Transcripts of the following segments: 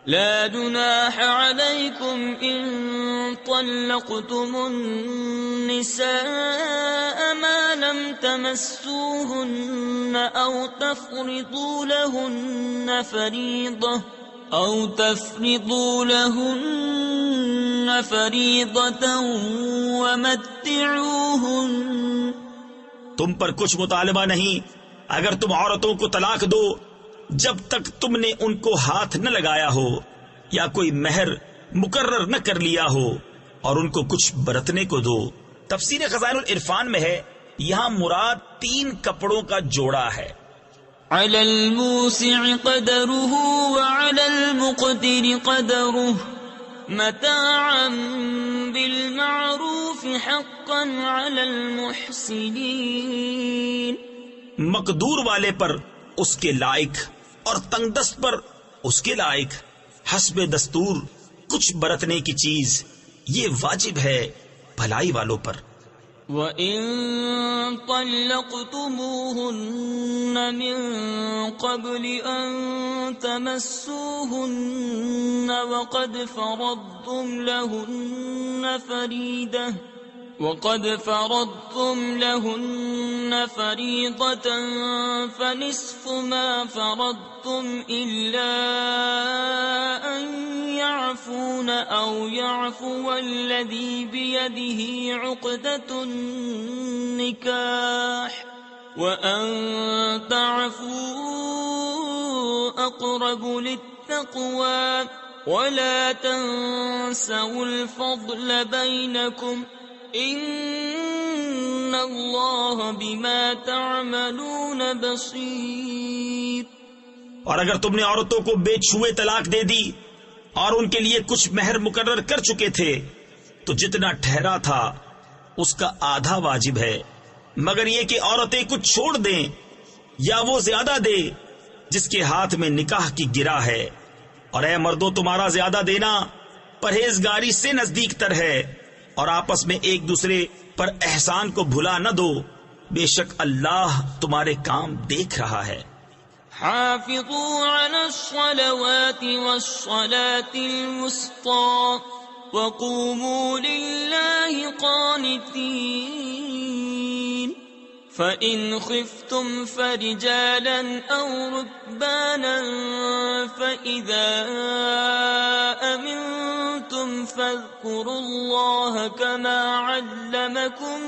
لا جناح عليكم إن طلقتم النساء ما لم تمسوهن أو تفرضوا لهن فريضة ومتعوهن. تم پر کچھ مطالبہ نہیں اگر تم عورتوں کو طلاق دو جب تک تم نے ان کو ہاتھ نہ لگایا ہو یا کوئی مہر مقرر نہ کر لیا ہو، اور ان کو کچھ برتنے کو دو. تفسیر خزائن العرفان میں ہے یہاں مراد 3 کپڑوں کا جوڑا ہے. على الموسع قدره وعلى المقتر قدره متاعا بالمعروف حقا على المحسنين. مقدور والے پر اس کے لائق اور تنگ دست پر اس کے لائق حسب دستور کچھ برتنے کی چیز یہ واجب ہے بھلائی والوں پر. وَإِن طَلَّقْتُمُوهُنَّ مِن قَبْلِ أَن تَمَسُّوهُنَّ وَقَدْ فَرَضْتُمْ لَهُنَّ فَرِيضَةً فَنِصْفُ مَا فَرَضْتُمْ إِلَّا أَن يَعْفُونَ أَوْ يَعْفُوَ الَّذِي بِيَدِهِ عُقْدَةُ النِّكَاحِ وَأَن تَعْفُوا أَقْرَبُ لِلتَّقْوَى وَلَا تَنسَوُا الْفَضْلَ بَيْنَكُمْ ان اللہ بما تعملون بصیر. اور اگر تم نے عورتوں کو بے چھوئے طلاق دے دی اور ان کے لیے کچھ مہر مقرر کر چکے تھے تو جتنا ٹھہرا تھا اس کا آدھا واجب ہے، مگر یہ کہ عورتیں کچھ چھوڑ دیں یا وہ زیادہ دے جس کے ہاتھ میں نکاح کی گرا ہے. اور اے مردوں تمہارا زیادہ دینا پرہیزگاری سے نزدیک تر ہے، اور آپس میں ایک دوسرے پر احسان کو بھلا نہ دو، بے شک اللہ تمہارے کام دیکھ رہا ہے. حافظوا على الصلوات والصلاة الوسطى وقوموا لله قانتين. فإن خفتم فرجالا أو ركبانا فإذا أمنتم فاذكروا الله كما علمكم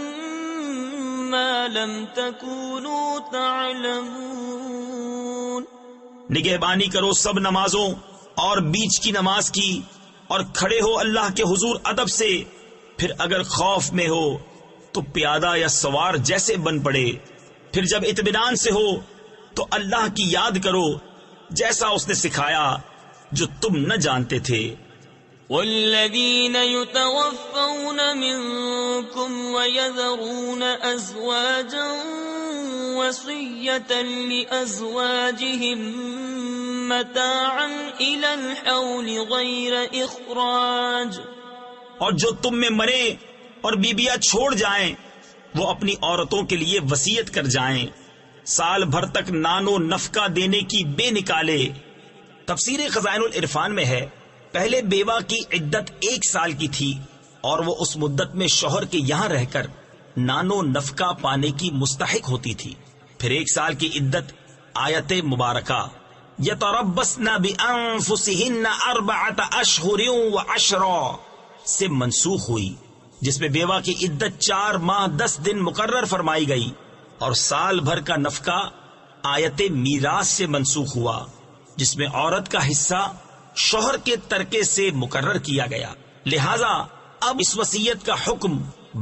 ما لم تكونوا تعلمون. نگہبانی کرو سب نمازوں اور بیچ کی نماز کی، اور کھڑے ہو اللہ کے حضور ادب سے. پھر اگر خوف میں ہو تو پیادہ یا سوار جیسے بن پڑے. پھر جب اطمینان سے ہو تو اللہ کی یاد کرو جیسا اس نے سکھایا جو تم نہ جانتے تھے. والذین یتوفون منکم ویذرون ازواجا وصیة لأزواجهم متاعا إلى الحول غیر اخراج. اور جو تم میں مرے اور بیبیاں چھوڑ جائیں وہ اپنی عورتوں کے لیے وصیت کر جائیں سال بھر تک نانو نفقہ دینے کی بے نکالے. تفسیر خزائن العرفان میں ہے پہلے بیوہ کی عدت 1 سال کی تھی اور وہ اس مدت میں شوہر کے یہاں رہ کر نانو نفقہ پانے کی مستحق ہوتی تھی. پھر 1 سال کی عدت آیت مبارکہ یتربصن بانفسہن 4 اشہر و10 سے منسوخ ہوئی، جس میں بیوہ کی عدت 4 ماہ 10 دن مقرر فرمائی گئی، اور سال بھر کا نفقہ آیت میراث سے منسوخ ہوا جس میں عورت کا حصہ شوہر کے ترکے سے مقرر کیا گیا. لہذا اب اس وصیت کا حکم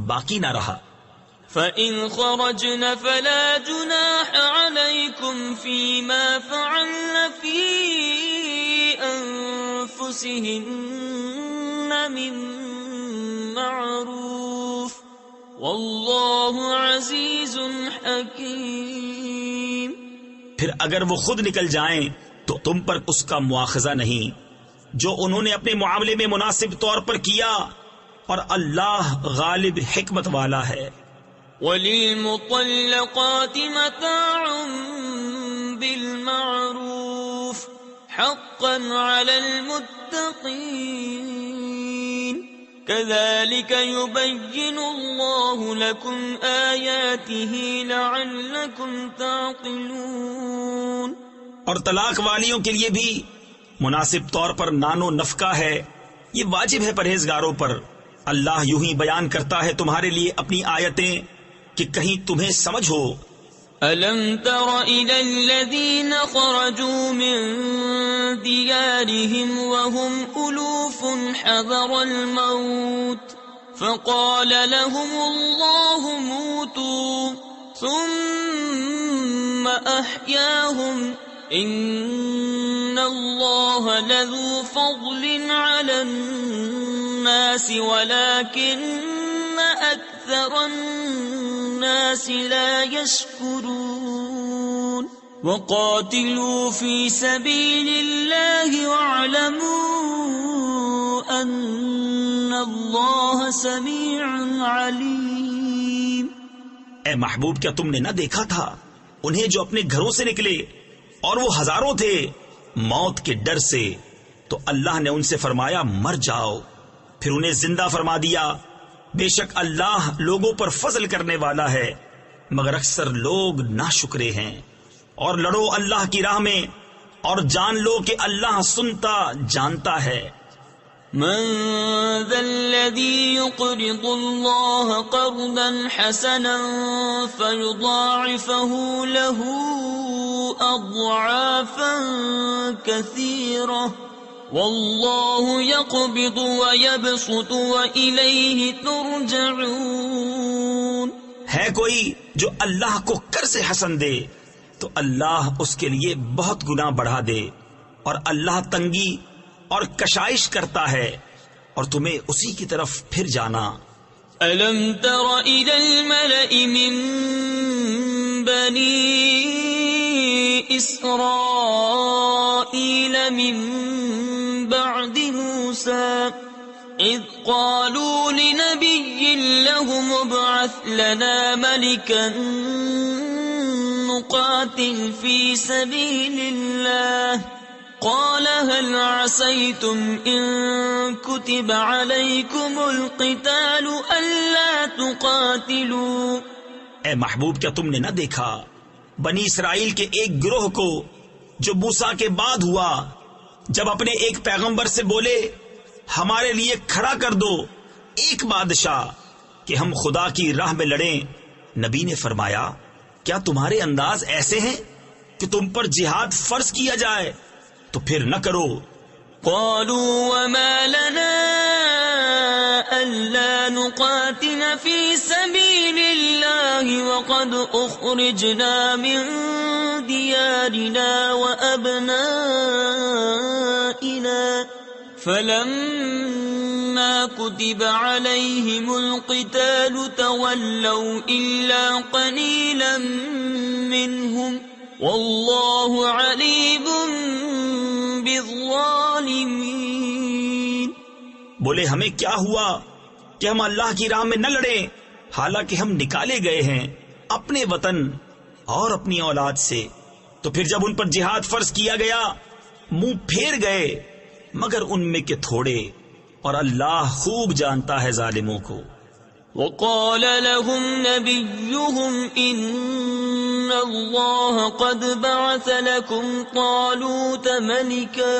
باقی نہ رہا. فَإِنْ خَرَجْنَ فَلَا جُنَاحَ عَلَيْكُمْ فِي مَا فَعَلْنَ فِي أَنفُسِهِنَّ مِن مَّعْرُوفٍ وَاللَّهُ عَزِيزٌ حَكِيمٌ. پھر اگر وہ خود نکل جائیں تو تم پر اس کا مواخذہ نہیں جو انہوں نے اپنے معاملے میں مناسب طور پر کیا، اور اللہ غالب حکمت والا ہے. وَلِلْمُطَلَّقَاتِ مَتَاعٌ بِالْمَعْرُوفِ حقا على المتقين كذلك يبين الله لكم آياته لعلكم تعقلون. اور طلاق والیوں کے لیے بھی مناسب طور پر نان و نفقہ ہے، یہ واجب ہے پرہیزگاروں پر. اللہ یوں ہی بیان کرتا ہے تمہارے لیے اپنی آیتیں کہ کہیں تمہیں سمجھ ہو. أَلَمْ تَرَ إِلَى الَّذِينَ خَرَجُوا مِن دِيَارِهِمْ وَهُمْ أُلُوفٌ حَذَرَ الْمَوْتِ فَقَالَ لَهُمُ اللَّهُ مُوتُوا ثُمَّ أَحْيَاهُمْ إِنَّ اللَّهَ لَذُو فَضْلٍ عَلَى النَّاسِ وَلَكِنَّ أَكْثَرَ النَّاسِ لَا يَشْكُرُونَ. وَقَاتِلُوا فِي سَبِيلِ اللَّهِ وَاعْلَمُوا أَنَّ اللَّهَ سَمِيعٌ عَلِيمٌ. اے محبوب، کیا تم نے نہ دیکھا تھا انہیں جو اپنے گھروں سے نکلے اور وہ ہزاروں تھے موت کے ڈر سے، تو اللہ نے ان سے فرمایا مر جاؤ، پھر انہیں زندہ فرما دیا. بے شک اللہ لوگوں پر فضل کرنے والا ہے مگر اکثر لوگ ناشکرے ہیں. اور لڑو اللہ کی راہ میں اور جان لو کہ اللہ سنتا جانتا ہے. من ذا الذي يقرض الله قرضا حسنا فيضاعفه له أضعافا كثيرة والله يقبض ويبسط وإليه ترجعون. ہے کوئی جو اللہ کو قرض حسن دے تو اللہ اس کے لیے بہت گناہ بڑھا دے، اور اللہ تنگی اور کشائش کرتا ہے اور تمہیں اسی کی طرف پھر جانا. أَلَمْ تَرَ إِلَى الْمَلَإِ مِن بَنِي إِسْرَائِيلَ مِن بَعْدِ مُوسَى إِذْ قَالُوا لِنَبِيٍّ لَهُمُ ابْعَثْ لَنَا مَلِكًا نُقَاتِلْ فِي سَبِيلِ اللَّهِ قال هل عسيتم إن كتب عليكم القتال ألا تقاتلوا. اے محبوب، کیا تم نے نہ دیکھا بنی اسرائیل کے ایک گروہ کو جو موسیٰ کے بعد ہوا، جب اپنے ایک پیغمبر سے بولے ہمارے لیے کھڑا کر دو ایک بادشاہ کہ ہم خدا کی راہ میں لڑیں. نبی نے فرمایا کیا تمہارے انداز ایسے ہیں کہ تم پر جہاد فرض کیا جائے تو پھر نہ کرو. قالوا وما لنا ألا نقاتل في سبيل الله وقد أخرجنا من ديارنا وأبنائنا فلما كتب عليهم القتال تولوا إلا قليلا منهم والله عليم بالظالمين. بولے ہمیں کیا ہوا کہ ہم اللہ کی راہ میں نہ لڑیں حالانکہ ہم نکالے گئے ہیں اپنے وطن اور اپنی اولاد سے. تو پھر جب ان پر جہاد فرض کیا گیا منہ پھیر گئے مگر ان میں کے تھوڑے، اور اللہ خوب جانتا ہے ظالموں کو. وقال لهم نبيهم إن الله قد بعث لكم طالوت ملكا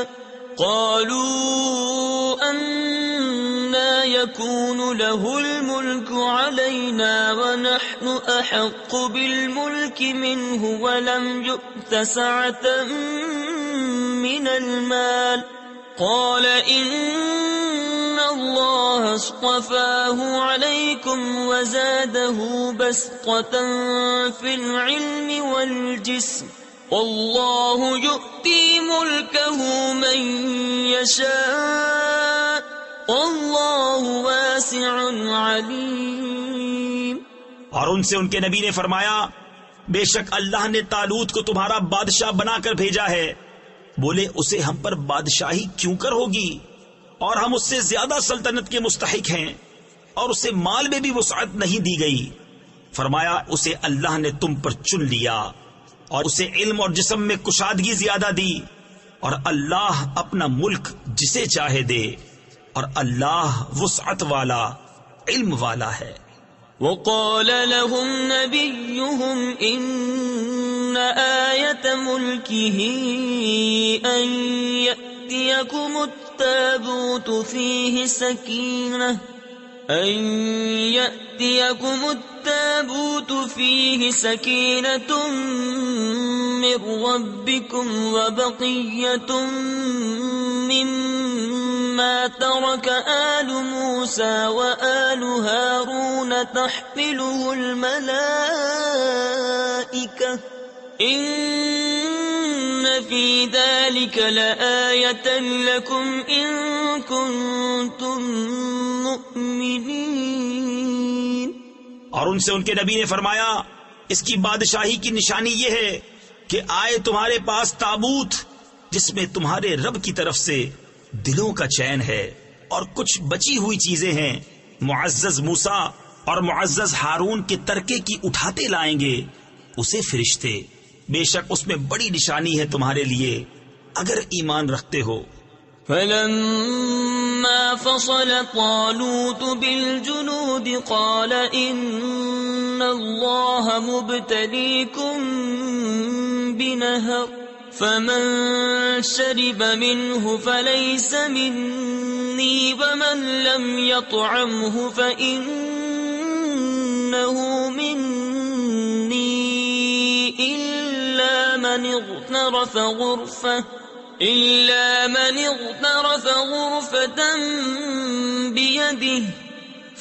قالوا أنا يكون له الملك علينا ونحن أحق بالملك منه ولم يؤت سعة من المال قال إن الله اصطفاه عليكم وزاده بسطة في العلم والجسم والله يؤتي ملكه من يشاء والله واسع عليم. اور ان سے ان کے نبی نے فرمایا بے شک اللہ نے طالوت کو تمہارا بادشاہ بنا کر بھیجا ہے. بولے اسے ہم پر بادشاہی کیوں کر ہوگی اور ہم اس سے زیادہ سلطنت کے مستحق ہیں اور اسے مال میں بھی وسعت نہیں دی گئی. فرمایا اسے اللہ نے تم پر چن لیا اور اسے علم اور جسم میں کشادگی زیادہ دی اور اللہ اپنا ملک جسے چاہے دے، اور اللہ وسعت والا، علم والا ہے۔ وقال لهم نبيهم إن آية ملكه أن يأتيكم التابوت فيه سكينة من ربكم وبقية مما ترك آل موسى وآل هارون تحمله الملائكة إن في ذلك لآية لكم إن كنتم مؤمنين۔ اور ان سے ان کے نبی نے فرمایا، اس کی بادشاہی کی نشانی یہ ہے کہ آئے تمہارے پاس تابوت جس میں تمہارے رب کی طرف سے دلوں کا چین ہے اور کچھ بچی ہوئی چیزیں ہیں، معزز موسیٰ اور معزز ہارون کے ترکے کی اٹھاتے لائیں گے اسے فرشتے، بے شک اس میں بڑی نشانی ہے تمہارے لیے اگر ایمان رکھتے ہو۔ فلما فصل طالوت بالجنود قال إن الله مبتليكم بنهر فمن شرب منه فليس مني ومن لم يطعمه فإنه مني إلا من اغترف غرفة بيده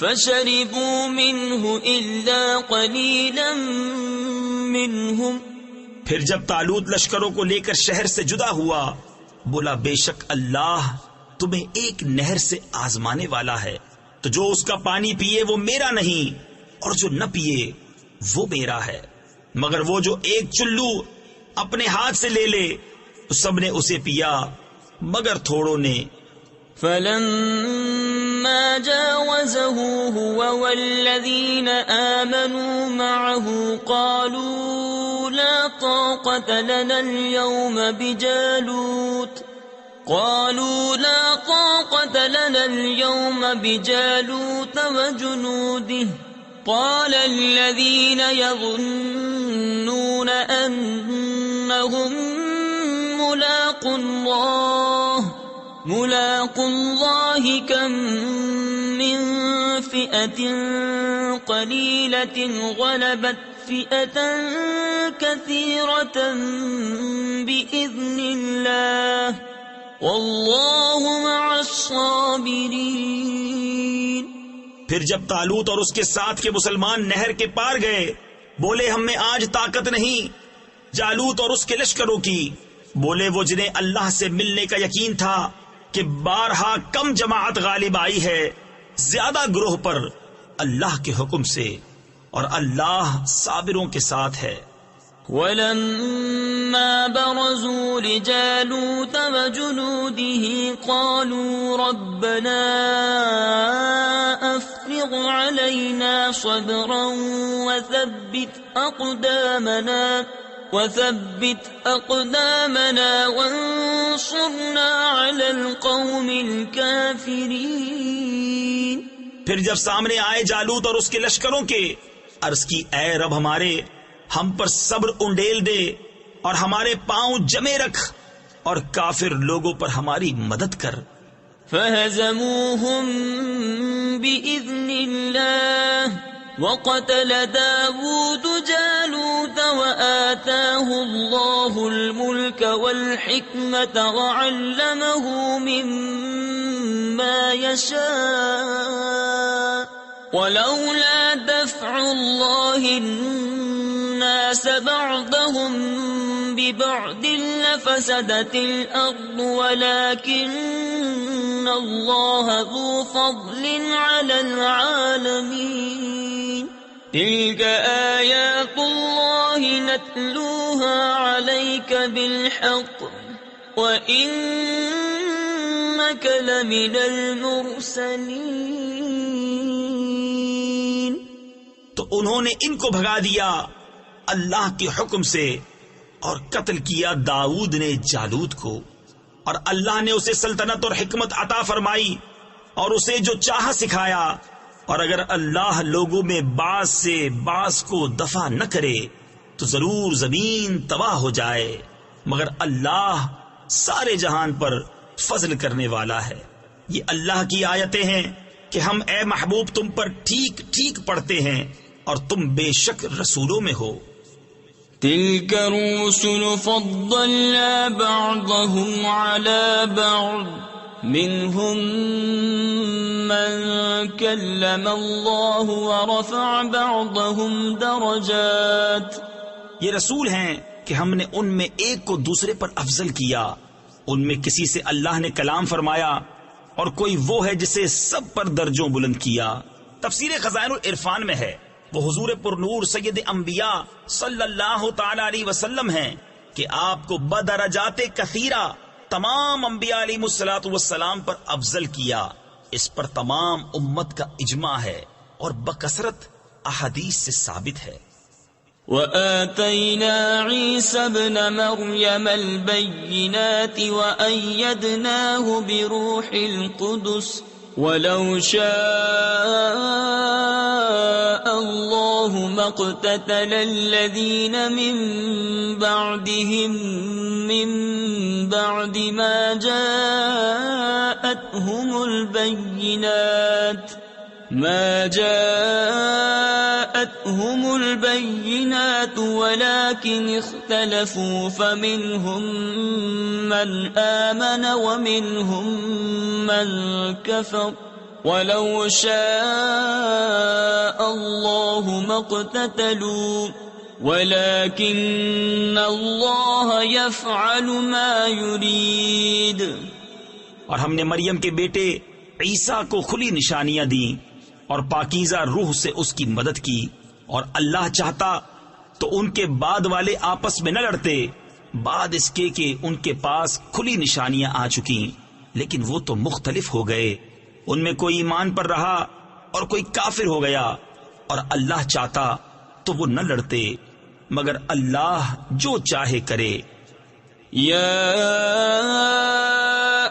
فشربوا منه إلا قليلا منهم۔ پھر جب طالوت لشکروں کو لے کر شہر سے جدا ہوا بولا، بے شک اللہ تمہیں ایک نہر سے آزمانے والا ہے، تو جو اس کا پانی پیے وہ میرا نہیں اور جو نہ پیے وہ میرا ہے، مگر وہ جو ایک چلو اپنے ہاتھ سے لے لے تو سب نے اسے پیا مگر تھوڑوں نے۔ فلما جاوزه هو والذين آمنوا معه قالوا لا طاقة لنا اليوم بجالوت وجنوده قال الذين يظنون أنهم ملاقو الله كم من فئة قليلة غلبت فئة كثيرة بإذن الله والله مع الصابرين۔ پھر جب طالوت اور اس کے ساتھ کے مسلمان نہر کے پار گئے بولے، ہم میں آج طاقت نہیں جالوت اور اس کے لشکروں کی۔ بولے وہ جنہیں اللہ سے ملنے کا یقین تھا کہ بارہا کم جماعت غالب آئی ہے زیادہ گروہ پر اللہ کے حکم سے، اور اللہ صابروں کے ساتھ ہے۔ وَلَمَّا بَرَزُوا لِجَالُوتَ وَجُنُودِهِ قَالُوا رَبَّنَا أَفْرِغْ عَلَيْنَا صَبْرًا وثبت أقدامنا وانصرنا على القوم الكافرين۔ پھر جب سامنے آئے جالوت اور اس کے لشکروں کے، عرض کی، اے رب ہمارے، ہم پر صبر انڈیل دے اور ہمارے پاؤں جمے رکھ اور کافر لوگوں پر ہماری مدد کر۔ فهزموهم بإذن الله وقتل داود جالوت وآتاه الله الملك والحكمة وعلمه مما يشاء ولولا دفع الله الناس بعضهم ببعض لفسدت الأرض ولكن الله ذو فضل على العالمين۔ تلك آيات الله نتلوها عليك بالحق وإنك لمن المرسلين۔ تو انہوں نے ان کو بھگا دیا اللہ کے حکم سے اور قتل کیا داؤد نے جالوت کو، اور اللہ نے اسے سلطنت اور حکمت عطا فرمائی اور اسے جو چاہا سکھایا، اور اگر اللہ لوگوں میں بعض سے بعض کو دفع نہ کرے تو ضرور زمین تباہ ہو جائے، مگر اللہ سارے جہان پر فضل کرنے والا ہے۔ یہ اللہ کی آیتیں ہیں کہ ہم اے محبوب تم پر ٹھیک ٹھیک پڑھتے ہیں اور تم بے شک رسولوں میں ہو۔ تلك الرسل فضلنا بعضهم على بعض منهم من كلم الله ورفع بعضهم درجات۔ یہ رسول ہیں کہ ہم نے ان میں ایک کو دوسرے پر افضل کیا، ان میں کسی سے اللہ نے کلام فرمایا اور کوئی وہ ہے جسے سب پر درجوں بلند کیا۔ تفسیر خزائن العرفان میں ہے، وہ حضور پر نور سید انبیاء صلی اللہ تعالی علیہ وسلم ہیں کہ آپ کو بدرجات کثیرہ تمام انبیاء علیہ الصلوۃ والسلام پر افضل کیا۔ اس پر تمام امت کا اجماع ہے اور بکثرت احادیث سے ثابت ہے۔ وآتينا عيسى ابن مريم البينات وأيدناه بروح القدس ولو شاء الله ما اقتتل الذين من بعدهم من بعد ما جاءتهم البينات ولكن اختلفوا فمنهم من آمن ومنهم من كفر ولو شاء الله ما اقتتلوا ولكن الله يفعل ما يريد۔ اور ہم نے مریم کے بیٹے عیسیٰ کو کھلی نشانیاں دیں اور پاکیزہ روح سے اس کی مدد کی، اور اللہ چاہتا تو ان کے بعد والے آپس میں نہ لڑتے بعد اس کے کہ ان کے پاس کھلی نشانیاں آ چکیں، لیکن وہ تو مختلف ہو گئے، ان میں کوئی ایمان پر رہا اور کوئی کافر ہو گیا، اور اللہ چاہتا تو وہ نہ لڑتے، مگر اللہ جو چاہے کرے۔ یا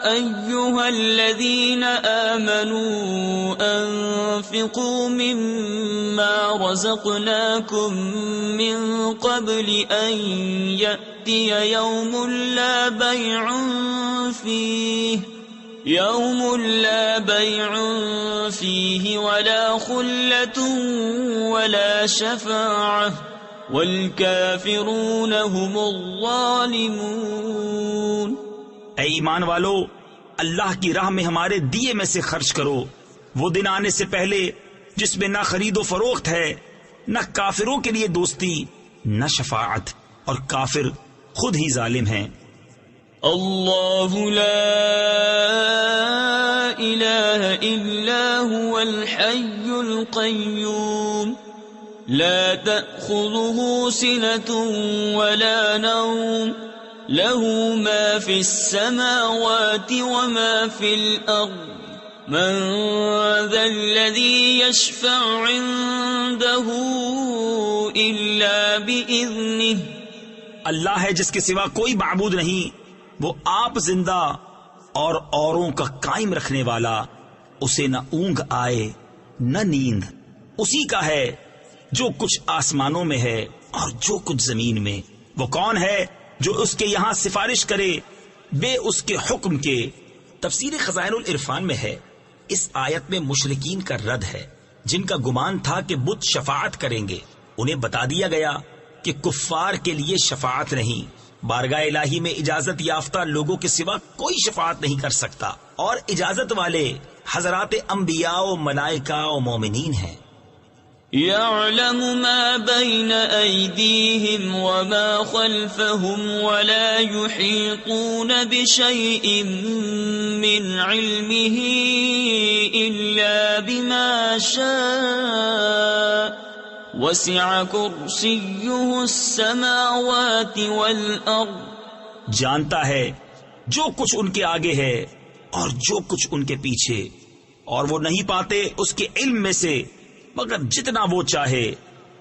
أيها الذين آمنوا أنفقوا مما رزقناكم من قبل أن يأتي يوم لا بيع فيه ولا خلة ولا شفاعة والكافرون هم الظالمون۔ اے ایمان والو، اللہ کی راہ میں ہمارے دیے میں سے خرچ کرو، وہ دن آنے سے پہلے جس میں نہ خرید و فروخت ہے، نہ کافروں کے لیے دوستی، نہ شفاعت، اور کافر خود ہی ظالم ہیں۔ اللہ لا الہ الا هو الحی القیوم لا تأخذه سنة ولا نوم له ما في السماوات وما في الأرض من ذا الذي يشفع عنده إلا بإذنه۔ اللہ ہے جس کے سوا کوئی معبود نہیں، وہ آپ زندہ اور اوروں کا قائم رکھنے والا، اسے نہ اونگ آئے نہ نیند، اسی کا ہے جو کچھ آسمانوں میں ہے اور جو کچھ زمین میں۔ وہ کون ہے جو اس کے یہاں سفارش کرے بے اس کے حکم کے؟ تفسیر خزائن العرفان میں ہے، اس آیت میں مشرکین کا رد ہے جن کا گمان تھا کہ بت شفاعت کریں گے۔ انہیں بتا دیا گیا کہ کفار کے لیے شفاعت نہیں، بارگاہ الہی میں اجازت یافتہ لوگوں کے سوا کوئی شفاعت نہیں کر سکتا، اور اجازت والے حضرات انبیاء و ملائکہ و مومنین ہیں۔ يعلم ما بين أيديهم وما خلفهم ولا يحيطون بشيء من علمه إلا بما شاء وسع كرسيه السماوات والأرض۔ جانتا ہے جو کچھ ان کے آگے ہے اور جو کچھ ان کے پیچھے، اور وہ نہیں پاتے اس کے علم میں سے مگر جتنا وہ چاہے۔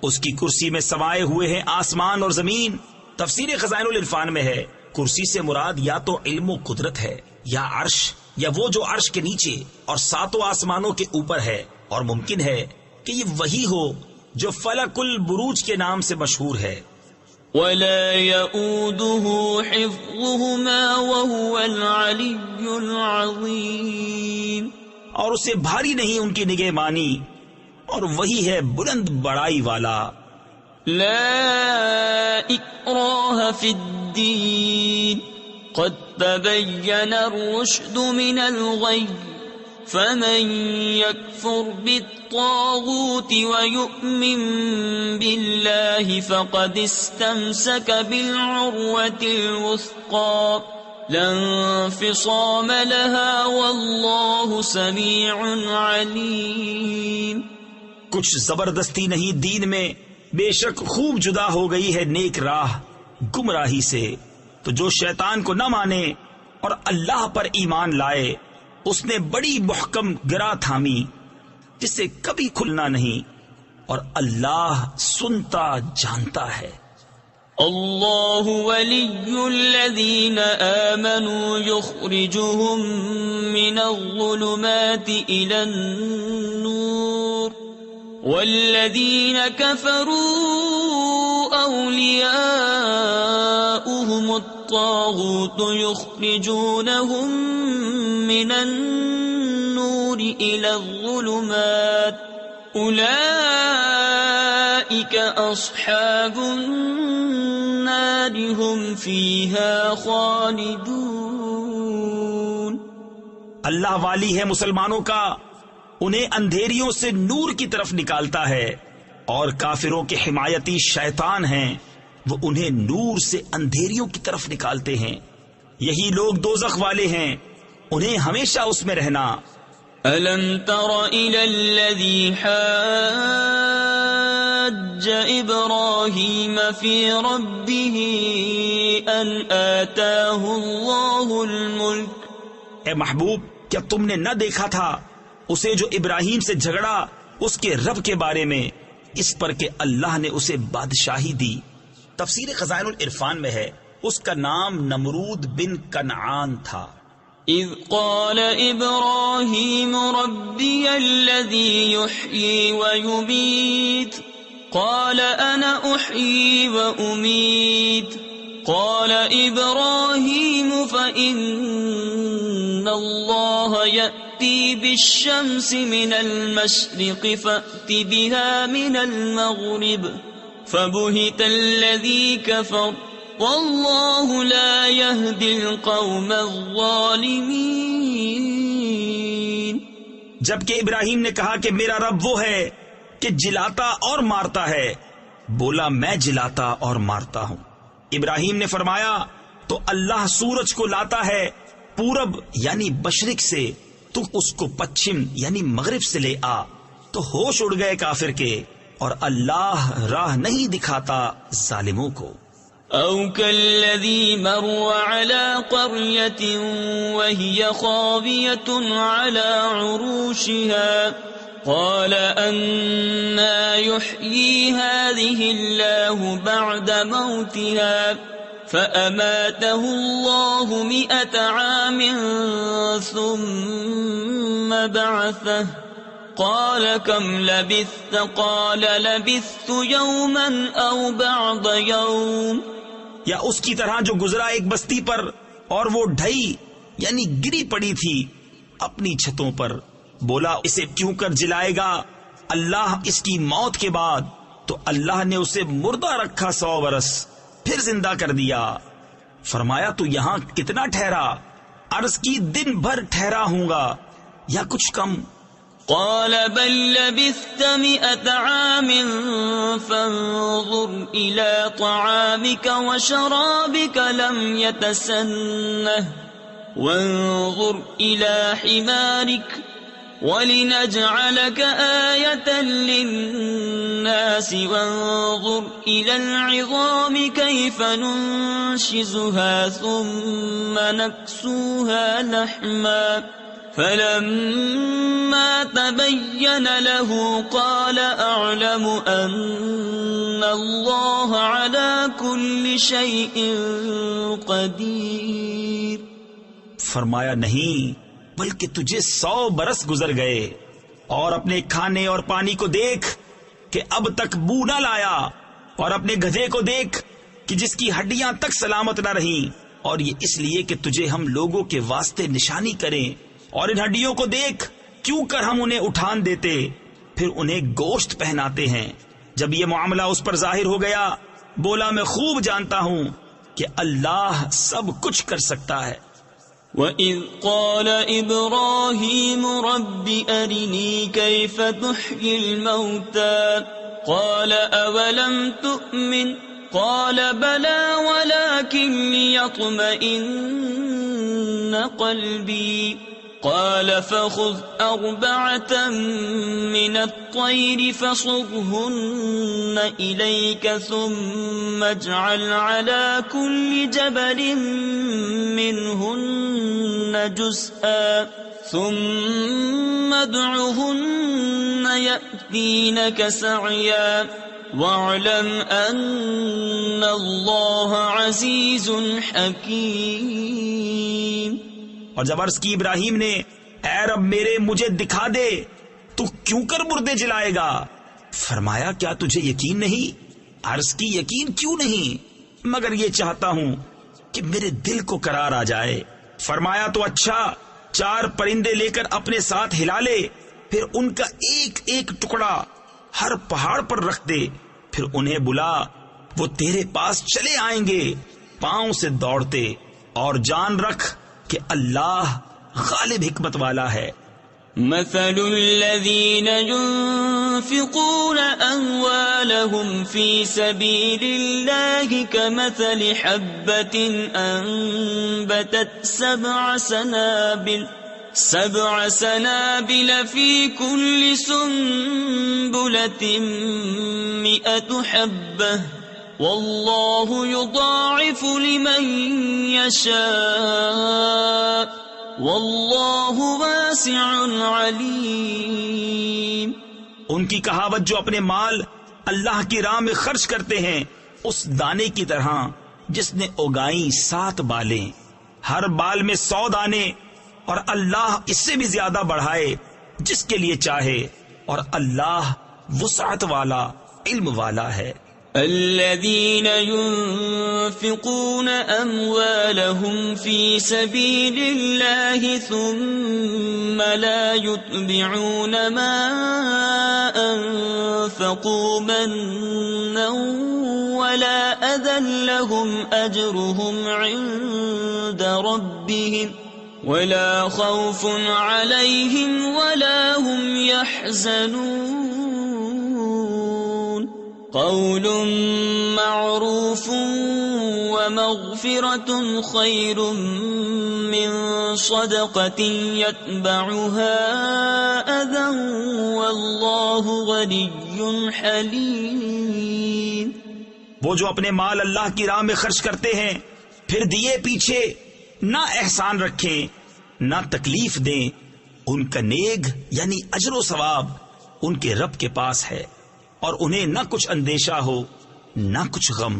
اس کی کرسی میں سمائے ہوئے ہیں آسمان اور زمین۔ تفسیر خزائن العرفان میں ہے، کرسی سے مراد یا تو علم و قدرت ہے یا عرش یا وہ جو عرش کے نیچے اور ساتوں آسمانوں کے اوپر ہے، اور ممکن ہے کہ یہ وہی ہو جو فلک البروج کے نام سے مشہور ہے۔ ولا يؤوده حفظهما وهو العلي العظيم، اور اسے بھاری نہیں ان کی نگہبانی، اور وہی ہے بلند بڑائی والا۔ لا اکراہ فی الدین قد تبین الرشد من الغی فمن يكفر بالطاغوت ويؤمن بالله فقد استمسك بالعروة الوثقى لا انفصام لها والله سميع عليم۔ کچھ زبردستی نہیں دین میں، بے شک خوب جدا ہو گئی ہے نیک راہ گمراہی سے۔ تو جو شیطان کو نہ مانے اور اللہ پر ایمان لائے، اس نے بڑی محکم گرا تھامی جس سے کبھی کھلنا نہیں، اور اللہ سنتا جانتا ہے۔ اللہ ولی الذین آمنوا یخرجهم من الظلمات الى النور والذین کفروا اولیاؤهم الطاغوت یخرجونهم من النور الى الظلمات اولئک اصحاب النار هم فیہا خالدون۔ اللہ والی ہے مسلمانوں کا، انہیں اندھیریوں سے نور کی طرف نکالتا ہے، اور کافروں کے حمایتی شیطان ہیں، وہ انہیں نور سے اندھیریوں کی طرف نکالتے ہیں، یہی لوگ دوزخ والے ہیں، انہیں ہمیشہ اس میں رہنا۔ أَلَمْ تَرَ إِلَى الَّذِي حَاجَّ إِبْرَاهِيمَ فِي رَبِّهِ أَنْ آتَاهُ اللَّهُ الْمُلْكَ۔ اے محبوب، کیا تم نے نہ دیکھا تھا اسے جو ابراہیم سے جھگڑا اس کے رب کے بارے میں، اس پر کہ اللہ نے اسے بادشاہی دی۔ تفسیر خزائن العرفان میں ہے، اس کا نام نمرود بن کنعان تھا۔ اذ قال ابراہیم ربی الذی یحیی ویمیت قال انا احیی وامیت قال ابراہیم فإن اللہ یأتی بالشمس من المشرق فأت بها من المغرب فبہت الذی کفر واللہ لا یہدی القوم الظالمین۔ جبکہ ابراہیم نے کہا کہ میرا رب وہ ہے کہ جلاتا اور مارتا ہے، بولا میں جلاتا اور مارتا ہوں۔ ابراہیم نے فرمایا تو اللہ سورج کو لاتا ہے پورب یعنی مشرق سے، تو اس کو پچھم یعنی مغرب سے لے آ، تو ہوش اڑ گئے کافر کے، اور اللہ راہ نہیں دکھاتا ظالموں کو۔ او كالذي مر على قرية وهي خاوية على عروشها قال أنا يحيي هذه الله بعد موتها فأماته الله 100 عام ثم بعثه قال كم لبثت قال لبثت يوما أو بعض يوم۔ یا اس کی طرح جو گزرا ایک بستی پر اور وہ ڈھئی یعنی گری پڑی تھی اپنی چھتوں پر، بولا اسے کیوں کر جلائے گا اللہ اس کی موت کے بعد، تو اللہ نے اسے مردہ رکھا 100 برس، پھر زندہ کر دیا۔ فرمایا تو یہاں کتنا ٹھہرا؟ عرض کی دن بھر ٹھہرا ہوں گا یا کچھ کم۔ قال بل لبثت 100 عام فانظر إلى طعامك وشرابك لم يتسنه وانظر إلى حمارك وَلِنَجْعَلَكَ آيَةً لِلنَّاسِ وَانظُرْ إِلَى الْعِظَامِ كَيْفَ نُنشِزُهَا ثُمَّ نَكْسُوهَا لَحْمًا فَلَمَّا تَبَيَّنَ لَهُ قَالَ أَعْلَمُ أَنَّ اللَّهَ عَلَى كُلِّ شَيْءٍ قَدِيرٌ۔ فرمایا نہیں، بلکہ تجھے 100 برس گزر گئے، اور اپنے کھانے اور پانی کو دیکھ کہ اب تک بو نہ لایا، اور اپنے گدھے کو دیکھ کہ جس کی ہڈیاں تک سلامت نہ رہیں، اور یہ اس لیے کہ تجھے ہم لوگوں کے واسطے نشانی کریں، اور ان ہڈیوں کو دیکھ کیوں کر ہم انہیں اٹھان دیتے پھر انہیں گوشت پہناتے ہیں۔ جب یہ معاملہ اس پر ظاہر ہو گیا بولا، میں خوب جانتا ہوں کہ اللہ سب کچھ کر سکتا ہے۔ وَإِذْ قَالَ إِبْرَاهِيمُ رَبِّ أَرِنِي كَيْفَ تُحْيِي الْمَوْتَى قَالَ أَوَلَمْ تُؤْمِنْ قَالَ بَلَى وَلَكِنْ لِيَطْمَئِنَّ قَلْبِي قَالَ فَخُذْ 4 مِنَ الطَّيْرِ فَصُرْهُنَّ إِلَيْكَ ثُمَّ اجْعَلْ عَلَى كُلِّ جَبَلٍ مِّنْهُنَّ جُزْءًا ثُمَّ ادْعُهُنَّ يَأْتِينَكَ سَعْيًا وَاعْلَمْ أَنَّ اللَّهَ عَزِيزٌ حَكِيمٌ۔ اور جب عرض کی ابراہیم نے، اے رب میرے مجھے دکھا دے تو کیوں کر مردے جلائے گا؟ فرمایا، کیا تجھے یقین نہیں؟ عرض کی، یقین کیوں نہیں، مگر یہ چاہتا ہوں کہ میرے دل کو قرار آ جائے۔ فرمایا، تو اچھا 4 پرندے لے کر اپنے ساتھ ہلا لے، پھر ان کا ایک ایک ٹکڑا ہر پہاڑ پر رکھ دے، پھر انہیں بلا، وہ تیرے پاس چلے آئیں گے پاؤں سے دوڑتے، اور جان رکھ کہ اللہ غالب حکمت والا ہے۔ مثل الذين ينفقون أموالهم في سبيل الله كمثل حبة أنبتت 7 سنابل في كل سنبلة 100 حبة والله يضاعف لمن يشاء واللہ واسع علیم۔ ان کی کہاوت، جو اپنے مال اللہ کی راہ میں خرچ کرتے ہیں اس دانے کی طرح جس نے اگائیں 7 بالیں، ہر بال میں 100 دانے، اور اللہ اس سے بھی زیادہ بڑھائے جس کے لیے چاہے، اور اللہ وسعت والا، علم والا ہے۔ الذين ينفقون أموالهم في سبيل الله ثم لا يتبعون ما أنفقوا منا ولا أذى لهم أجرهم عند ربهم ولا خوف عليهم ولا هم يحزنون۔ قول معروف ومغفرة خير من صدقة يتبعها أذى والله غني حليم۔ وہ جو اپنے مال اللہ کی راہ میں خرچ کرتے ہیں پھر دیے پیچھے نہ احسان رکھیں نہ تکلیف دیں، ان کا نیک یعنی اجر و ثواب ان کے رب کے پاس ہے، اور انہیں نہ کچھ اندیشہ ہو نہ کچھ غم۔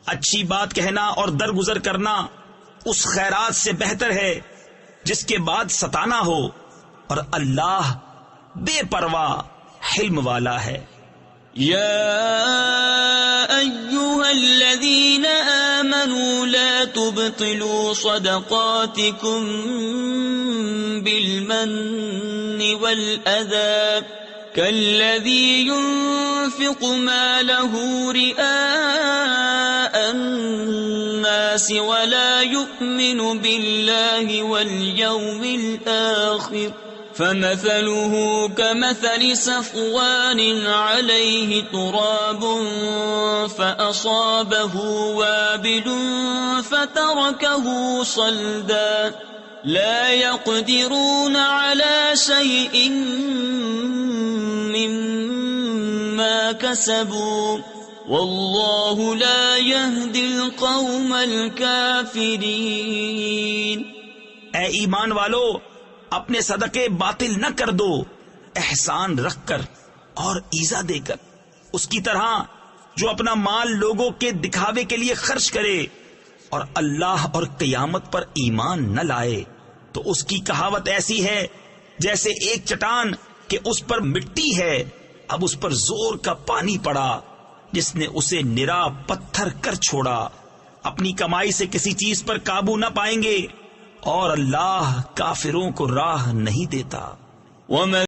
اچھی بات کہنا اور درگزر کرنا اس خیرات سے بہتر ہے جس کے بعد ستانا ہو، اور اللہ بے پرواہ حلم والا ہے۔ یا ایھا الذین آمنوا لا تبطلوا صدقاتکم بالمن والأذى كالذي ينفق ماله رئاء الناس ولا يؤمن بالله واليوم الآخر فمثله كمثل صفوان عليه تراب فأصابه وابل فتركه صلدا لا يقدرون على شيء مما كسبوا والله لا يهدي القوم الكافرين. اے ایمان والو، اپنے صدقے باطل نہ کر دو، احسان رکھ کر اور ایزا دے کر، اس کی طرح جو اپنا مال لوگوں کے دکھاوے کے لیے خرچ کرے اور اللہ اور قیامت پر ایمان نہ لائے تو اس کی کہاوت ایسی ہے جیسے ایک چٹان کہ اس پر مٹی ہے، اب اس پر زور کا پانی پڑا جس نے اسے نرا پتھر کر چھوڑا. اپنی کمائی سے کسی چیز پر قابو نہ پائیں گے اور اللہ کافروں کو راہ نہیں دیتا.